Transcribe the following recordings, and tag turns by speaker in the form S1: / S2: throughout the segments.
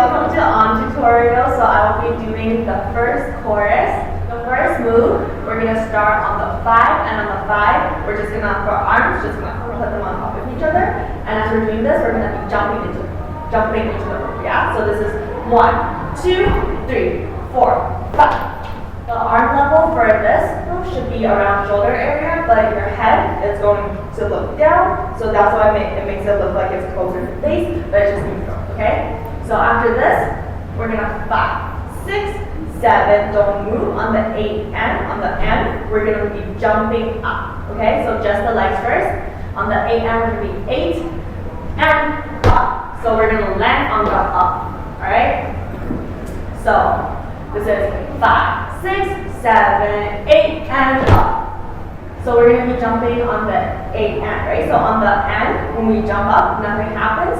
S1: welcome to On Tutorial. So I will be doing the first chorus. The first move, we're gonna start on the 5, and on the 5, we're just gonna, for our arms, just gonna put them on top of each other. And as we're doing this, we're gonna be jumping into the move, yeah? So this is 1, 2, 3, 4, 5. The arm level for this move should be around shoulder area, but your head is going to look down, so that's why it makes it look like it's closer to the face, but it's just neutral, okay? So after this, we're gonna 5, 6, 7, don't move. On the 8 end, we're gonna be jumping up, okay? So just the legs first. On the 8 end, we're gonna be 8 and up. So we're gonna land on the up, all right? So this is 5, 6, 7, 8, and up. So we're gonna be jumping on the 8 end, right? So on the end, when we jump up, nothing happens.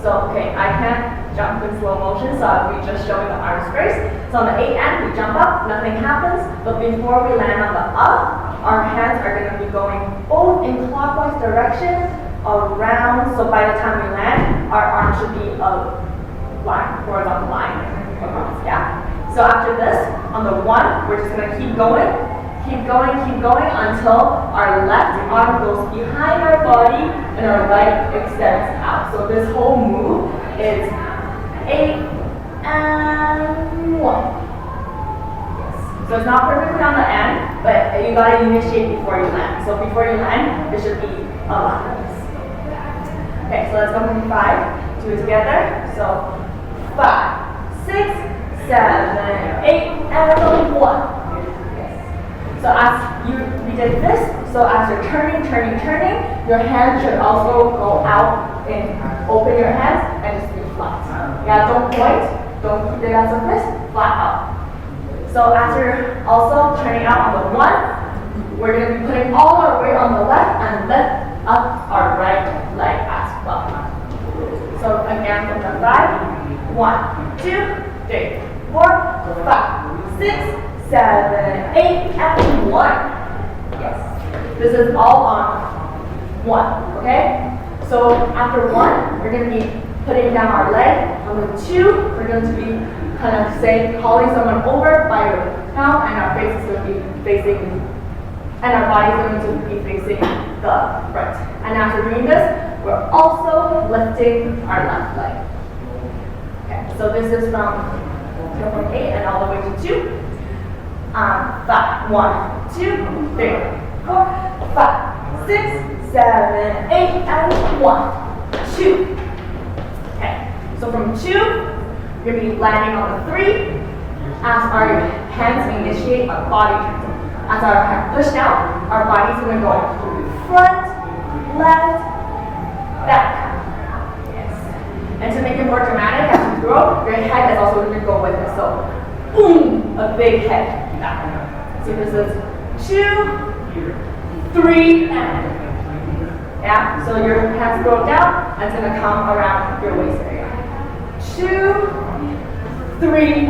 S1: So, okay, I can't jump in slow motion, so I'll be just showing the arms first. So on the 8 end, we jump up, nothing happens. But before we land on the up, our hands are gonna be going both in clockwise direction around. So by the time we land, our arms should be a line, horizontal line across, yeah? So after this, on the 1, we're just gonna keep going until our left arm goes behind our body and our right extends out. So this whole move is 8 and 1. Yes. So it's not perfectly on the end, but you gotta initiate before you land. So before you land, it should be a lot like this. Okay, so let's go from 5, do it together. So 5, 6, 7, 8, and 1. So as we did this, so as you're turning, your hands should also go out and open your hands and just be flat. Yeah, don't point, don't keep it as a fist, flat out. So as you're also turning out on the 1, we're going to be putting all our weight on the left and lift up our right leg as well. So again from the 5, 1, 2, 3, 4, 5, 6, 7, 8, and 1. Yes. This is all on 1, okay? So after 1, we're going to be putting down our leg. On the 2, we're going to be kind of calling someone over by your mouth, and our face is going to be facing, and our body is going to be facing the front. And after doing this, we're also lifting our left leg. Okay, so this is from 8 and all the way to 2. 5, 1, 2, 3, 4, 5, 6, 7, 8, and 1, 2. Okay, so from 2, you're going to be landing on the 3 as our hands initiate our body turn. As our hands push down, our body's going to go front, left, back. Yes. And to make it more dramatic, as you grow, your head is also going to go with it. So, boom, a big head. So this is 2, 3, and yeah. So your hands go down, and it's gonna come around your waist area. 2, 3,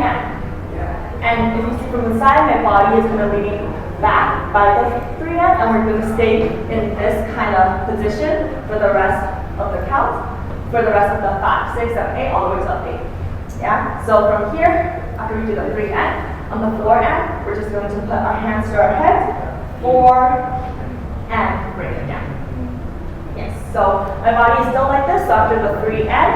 S1: and if you see from the side, my body is gonna lean back by the 3 end, and we're gonna stay in this kind of position for the rest of the count, for the rest of the 5, 6, 7, 8, all the way to 8. Yeah. So from here, after we do the 3 end. On the 4 end, we're just going to put our hands to our head, 4, and bring it down. Yes, so my body is still like this, so after the 3 end,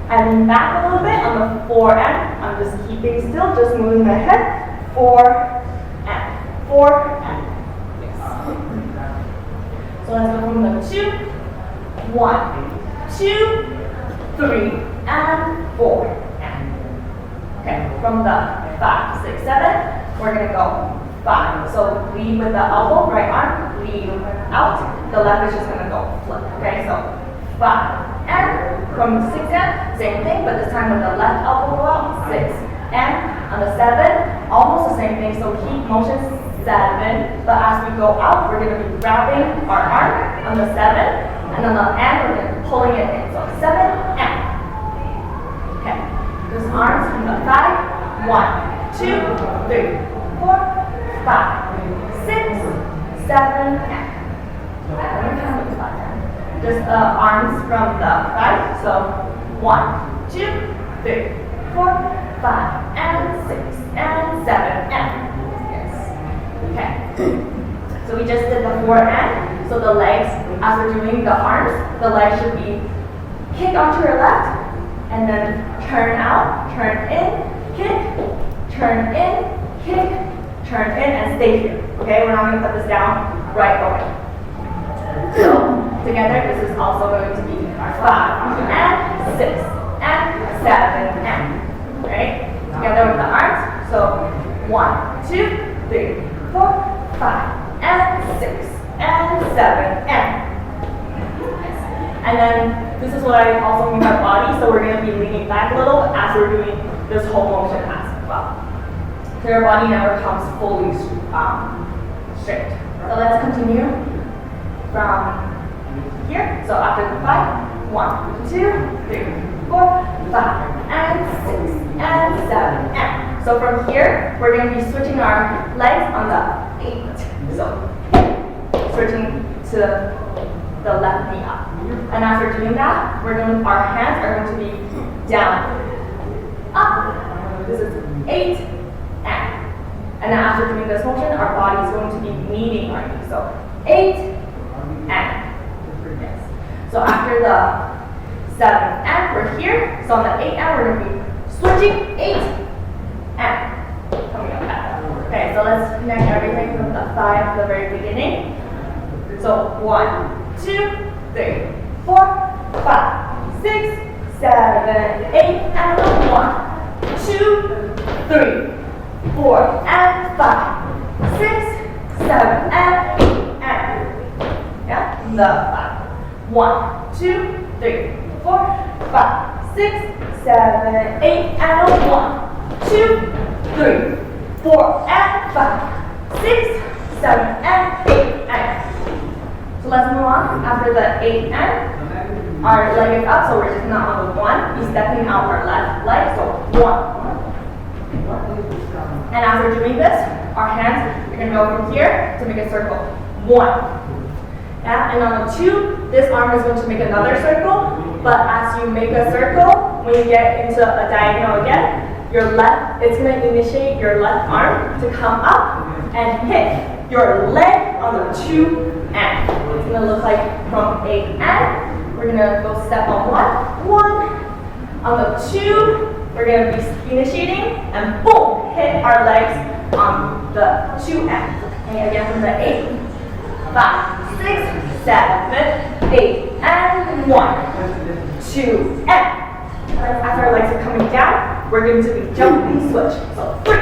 S1: I lean back a little bit. On the 4 end, I'm just keeping still, just moving my head, 4, and 4, and. Yes. So let's go from the 2, 1, 2, 3, and 4. Okay, from the 5, 6, 7, we're going to go 5. So lead with the elbow, right arm, lead out. The left is just going to go flip. Okay, so 5. And from 6 end, same thing, but this time with the left elbow go out, 6. And on the 7, almost the same thing. So keep motion 7, but as we go out, we're going to be grabbing our arm on the 7, and on the end, we're going to be pulling it in. So 7 and. Okay, just arms from the 5. 1, 2, 3, 4, 5, 6, 7, and. Just arms from the 5. So 1, 2, 3, 4, 5, and 6, and 7, and. Yes. Okay. So we just did the 4 and. So the legs, as we're doing the arms, the legs should be kick onto your left, and then turn out, turn in, kick, turn in, kick, turn in, and stay here. Okay, we're not going to put this down right away. So together, this is also going to be 5 and 6 and 7 and. Right? Together with the arms. So 1, 2, 3, 4, 5 and 6 and 7 and. And then this is what I also mean by body. So we're going to be leaning back a little as we're doing this whole motion as well. So your body never comes fully straight. So let's continue from here. So after the 5, 1, 2, 3, 4, 5, and 6, and 7, and. So from here, we're going to be switching our legs on the 8. So switching to the left knee up. And after doing that, our hands are going to be down, up. This is 8, and. And then after doing this motion, our body is going to be meeting our knees. So 8, and. Yes. So after the 7, and we're here. So on the 8, and we're going to be switching 8, and. Coming up back. Okay, so let's connect everything from the 5 at the very beginning. So 1, 2, 3, 4, 5, 6, 7, 8, and 1, 2, 3, 4, and 5, 6, 7, and 8, and. Yeah, the 5. 1, 2, 3, 4, 5, 6, 7, 8, and 1, 2, 3, 4, and 5, 6, 7, and 8, and. So let's move on. After the 8 and, our leg is up, so we're just not on the 1. We're stepping out our left leg, so 1. And as we're doing this, our hands are going to go from here to make a circle. 1. Yeah? And on the 2, this arm is going to make another circle, but as you make a circle, when you get into a diagonal again, it's going to initiate your left arm to come up and hit your leg on the 2 and. It's going to look like from 8 and. We're going to go step on 1. On the 2, we're going to be initiating and boom, hit our legs on the 2 and. And again from the 8, 5, 6, 7, 8, and 1, 2, and. As our legs are coming down, we're going to be jumping switch. So 3.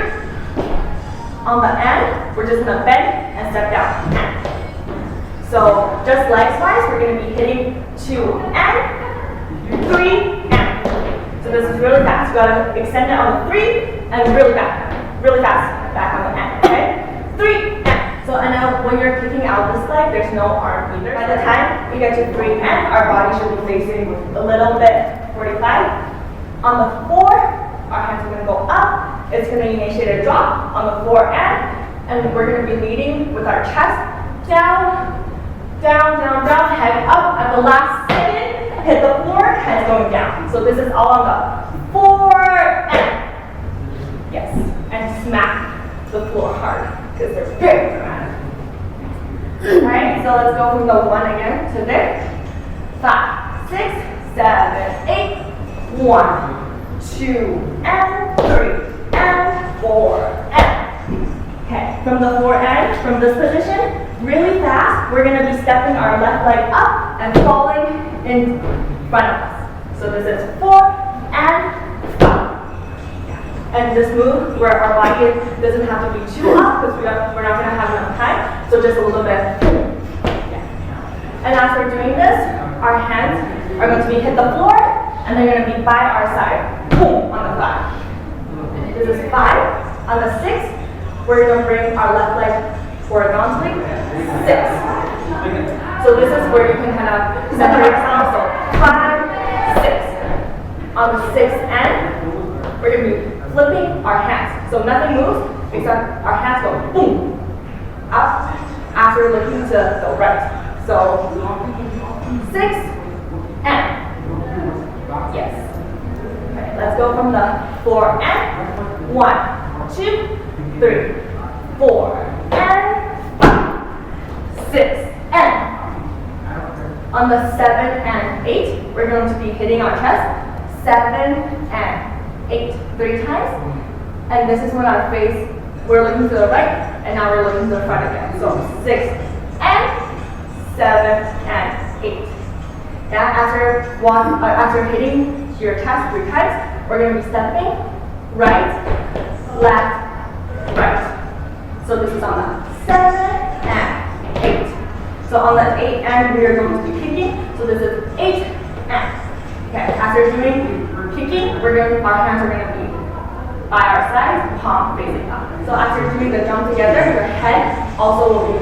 S1: On the end, we're just going to bend and step down. And. So just legs wise, we're going to be hitting 2 and 3 and. So this is really fast. We got to extend it on the 3 and really fast back on the end. Okay? 3 and. So and now when you're kicking out this leg, there's no arm either. By the time we get to 3 and, our body should be facing a little bit 45. On the 4, our hands are going to go up. It's going to initiate a drop on the 4 and we're going to be leading with our chest down, down, down, down, head up. At the last second, hit the floor, head going down. So this is all on the 4 and. Yes, and smack the floor hard because they're very dramatic. Alright, so let's go from the 1 again to there. 5, 6, 7, 8. 1, 2, and 3, and 4, and. Okay, from the 4 and, from this position, really fast, we're going to be stepping our left leg up and falling in front of us. So this is 4 and 5. And this move where our body doesn't have to be too up because we're not going to have enough time. So just a little bit. Yeah. And as we're doing this, our hands are going to be hit the floor. And they're going to be by our side. Boom, on the 5. This is 5. On the 6, we're going to bring our left leg horizontally. 6. So this is where you can kind of separate yourself. So 5, 6. On the 6 end, we're going to be flipping our hands. So nothing moves except our hands go boom, up after looking to the right. So 6 and. Yes. Okay, Let's go from the 4 and 1, 2, 3, 4 and 5, 6 and on the 7 and 8, we're going to be hitting our chest. 7 and 8, 3 times. And this is when our face, we're looking to the right, and now we're looking to the front again. So 6 and 7 and 8. Yeah, after hitting your chest 3 times, we're going to be stepping right, left, right. So this is on the 7 and 8. So on the 8 end, we are going to be kicking. So this is 8 and. Okay, after doing kicking, our hands are going to be by our sides, palm facing up. So after doing the jump together, your head also will be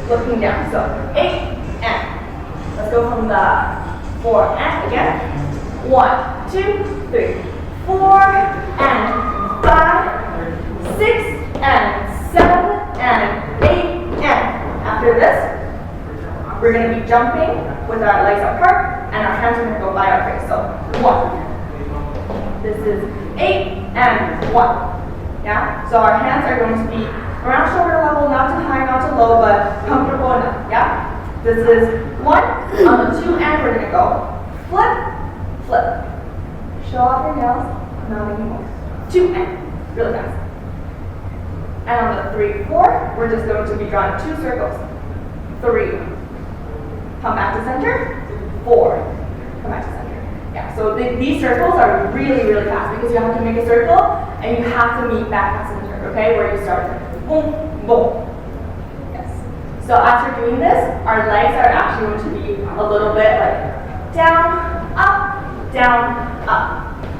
S1: looking down. So 8 and. Let's go from the 4 and again. 1, 2, 3, 4 and 5, 6 and 7 and 8 and. After this, we're going to be jumping with our legs apart and our hands are going to go by our face. So 1. This is 8 and 1. Yeah? So our hands are going to be around shoulder level, not too high, not too low, but comfortable enough. Yeah? This is 1. On the 2 end, we're going to go flip, flip. Show off your nails, not anymore. 2 and. Really fast. And on the 3, 4, we're just going to be drawing 2 circles. 3. Come back to center. 4. Come back to center. Yeah, so these circles are really, really fast because you have to make a circle and you have to meet back at center, okay? Where you start. Boom, boom. Yes. So after doing this, our legs are actually going to be a little bit like down, up.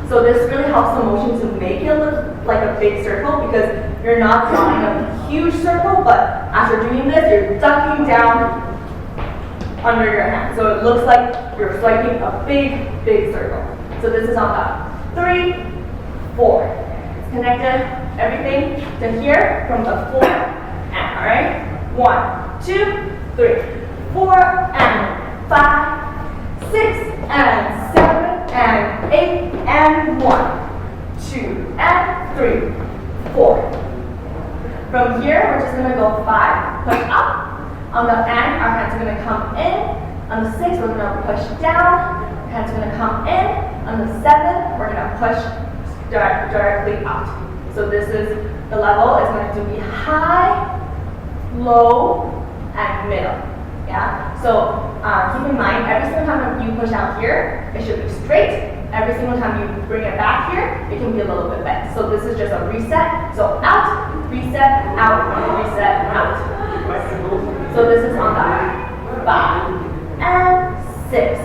S1: So this really helps the motion to make it look like a big circle because you're not drawing a huge circle, but after doing this, you're ducking down under your hand. So it looks like you're striking a big, big circle. So this is on the 3, 4. It's connected everything to here from the 4 and, all right? 1, 2, 3, 4 and 5, 6 and 7 and 8 and 1, 2 and 3, 4. From here, we're just gonna go 5, push up. On the end, our hands are going to come in. On the 6, we're going to push down. Hands are going to come in. On the 7, we're going to push directly out. So this is, the level is going to be high, low, and middle. Yeah? So keep in mind, every single time you push out here, it should be straight. Every single time you bring it back here, it can be a little bit bent. So this is just a reset. So out, reset, out. So this is on the 5 and 6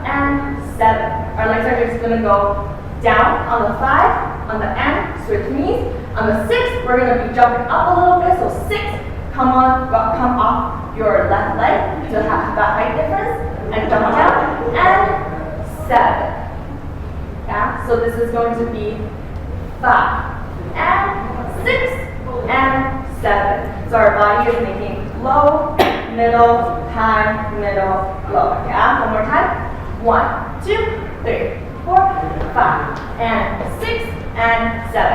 S1: and 7. Our legs are just going to go down on the 5, on the end, switch knees. On the 6, we're going to be jumping up a little bit. So 6, come off your left leg to have that height difference and jump down. And 7. Yeah, so this is going to be 5 and 6 and 7. So our body is making low, middle, high, middle, low. Yeah, one more time. 1, 2, 3, 4, 5, and 6 and 7.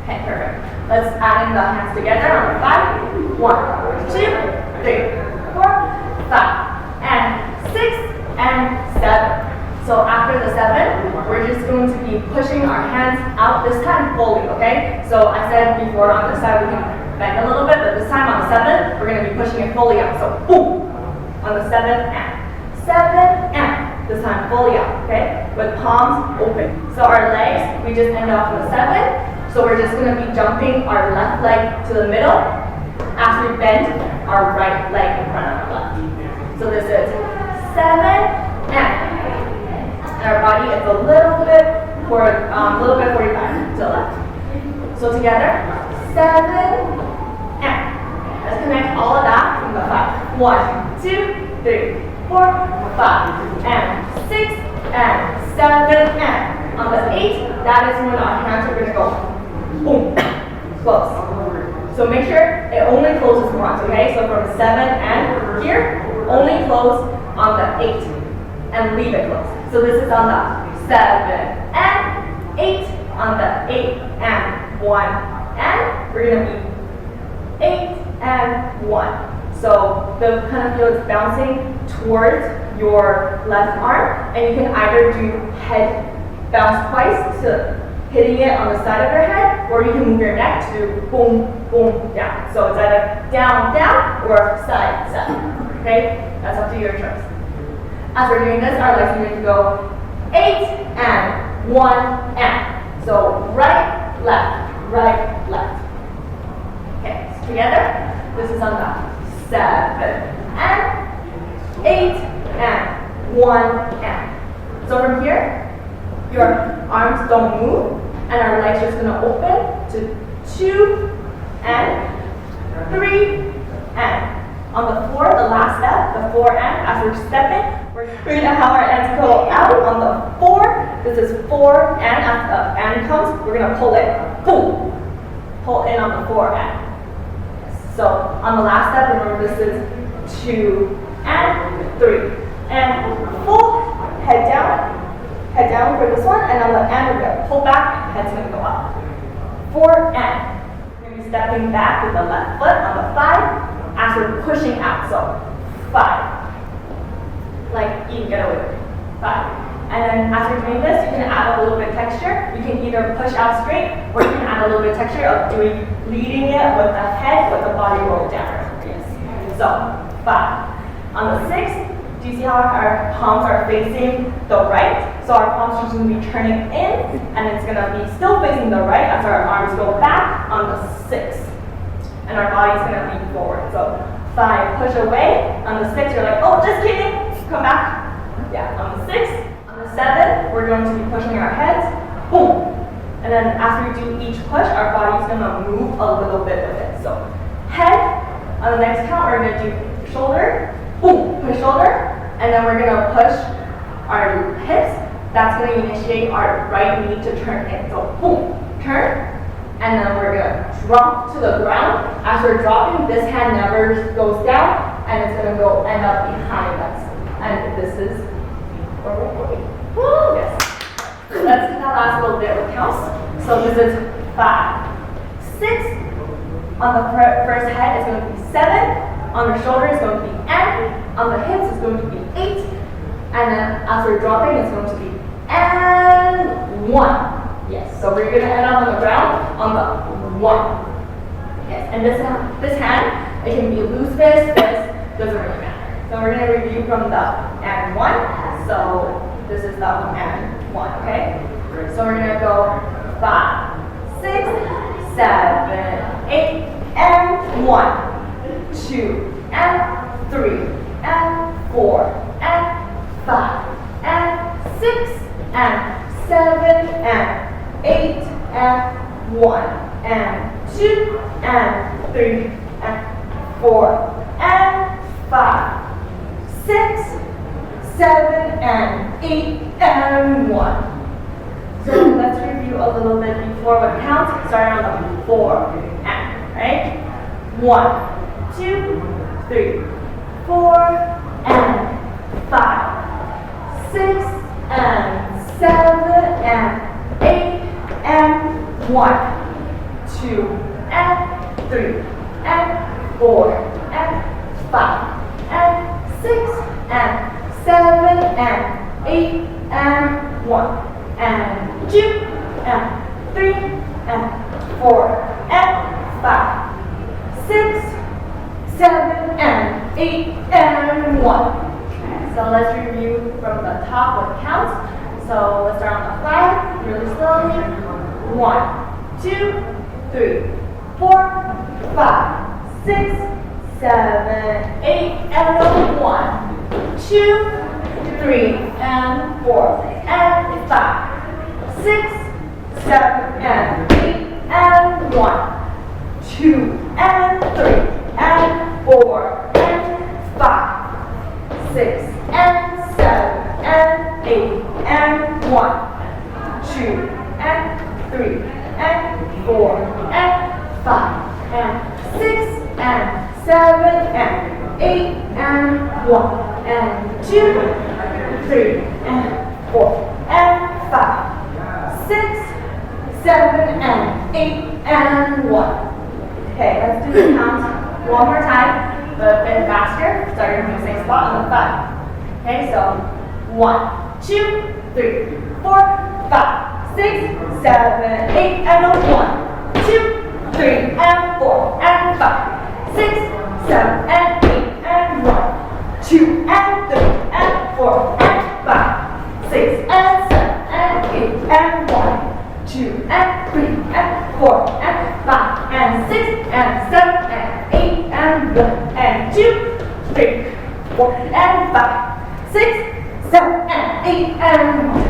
S1: Okay, perfect. Let's add in the hands together on the 5. 1, 2, 3, 4, 5, and 6 and 7. So after the 7, we're just going to be pushing our hands out, this time fully, okay? So I said before on this side we can bend a little bit, but this time on the 7, we're going to be pushing it fully out. So boom, on the 7 and this time fully out, okay? With palms open. So our legs, we just end off on the 7. So we're just going to be jumping our left leg to the middle after we bend our right leg in front of our left. So this is 7 and. Our body is a little bit 45 to the left. So together, 7 and. Let's connect all of that from the 5. 1, 2, 3, 4, 5, and 6 and 7 and. On the 8, that is when our hands are going to go boom, close. So make sure it only closes once, okay? So from 7 and here, only close on the 8. and leave it closed. So this is on the 7 and 8, on the 8 and 1, and we're going to be 8 and 1. So the kind of feel is bouncing towards your left arm, and you can either do head bounce twice to hitting it on the side of your head, or you can move your neck to do boom, boom, down. So it's either down, down, or side, side. Okay? That's up to your choice. As we're doing this, our legs need to go 8 and 1 and. So right, left, left. Okay, so together, this is on the 7 and 8 and 1 and. So from here, your arms don't move, and our legs just gonna open to 2 and 3 and. On the floor, the last step, the 4 and, as we're stepping, we're gonna have our hands go out on the 4. This is 4 and, as the and comes, we're gonna pull it, boom. Pull in on the 4 and. So on the last step, remember this is 2 and 3 and full, head down for this one, and on the end we're gonna pull back, head's gonna go up. 4 and. We're gonna be stepping back with the left foot on the 5 as we're pushing out. So 5. Like you can get away with it. 5. And then as you're doing this, you can add a little bit of texture. You can either push out straight, or you can add a little bit of texture of leading it with the head, with the body roll down. Yes. So 5. On the 6, do you see how our palms are facing the right? So our palms are just going to be turning in, and it's going to be still facing the right as our arms go back on the 6. And our body's going to lean forward. So 5, push away. On the 6, you're like, oh, just kidding. Come back. Yeah, on the 6. On the 7, we're going to be pushing our heads. Boom. And then after we do each push, our body's going to move a little bit with it. So head. On the next count, we're going to do shoulder. Boom. Push shoulder. And then we're going to push our hips. That's going to initiate our right knee to turn in. So boom. Turn. And then we're going to drop to the ground. As we're dropping, this hand never goes down, and it's going to go end up behind us. And this is where we're going. Woo! Yes. So let's do that last little bit with counts. So this is 5, 6. On the first head is going to be 7. On the shoulder is going to be N. On the hips is going to be 8. And then as we're dropping, it's going to be and 1. Yes, so we're going to end up on the ground on the 1. Yes, and this hand, it can be loose fist, doesn't really matter. So we're going to review from the and 1. So this is the and 1, okay? So we're going to go 5, 6, 7, 8, and 1, 2, and 3, and 4, and 5, and 6, and 7, and 8 and 1 and 2 and 3 and 4 and 5, 6, 7 and 8 and 1. So let's review a little bit before we count, starting on the 4 and, right? 1, 2, 3, 4 and 5, 6 and 7 and 8 and 1, 2 and 3 and 4 and 5 and 6 and 7 and 8 and 1 and 2 and 3 and 4 and 5, 6, 7 and 8 and 1. So let's review from the top with counts. So let's start on the 5, really slowly. 1, 2, 3, 4, 5, 6, 7, 8, and 1, 2, 3, and 4, and 5, 6, 7, and 8, and 1, 2, and 3, and 4, and 5, 6, and 7, and 8, and 1, 2, and 3, and 4, and 5, and 6, and 7, and 8, and 1, and 2, 3, and 4, and 5, 6, 7, and 8, and 1. Okay, let's do the count one more time, but a bit faster, starting from the same spot on the 5. Okay, so 1, 2, 3, 4, 5, 6, 7, 8, and a 1, 2, 3, and 4, and 5, 6, 7, and 8, and 1, 2, and 3, and 4, and 5, 6, and 7, and 8, and 1, 2, and 3, and 4, and 5, and 6, and 7, and 8, and 1, and 2, 3, 4, and 5, 6, 7, and 8, and 1.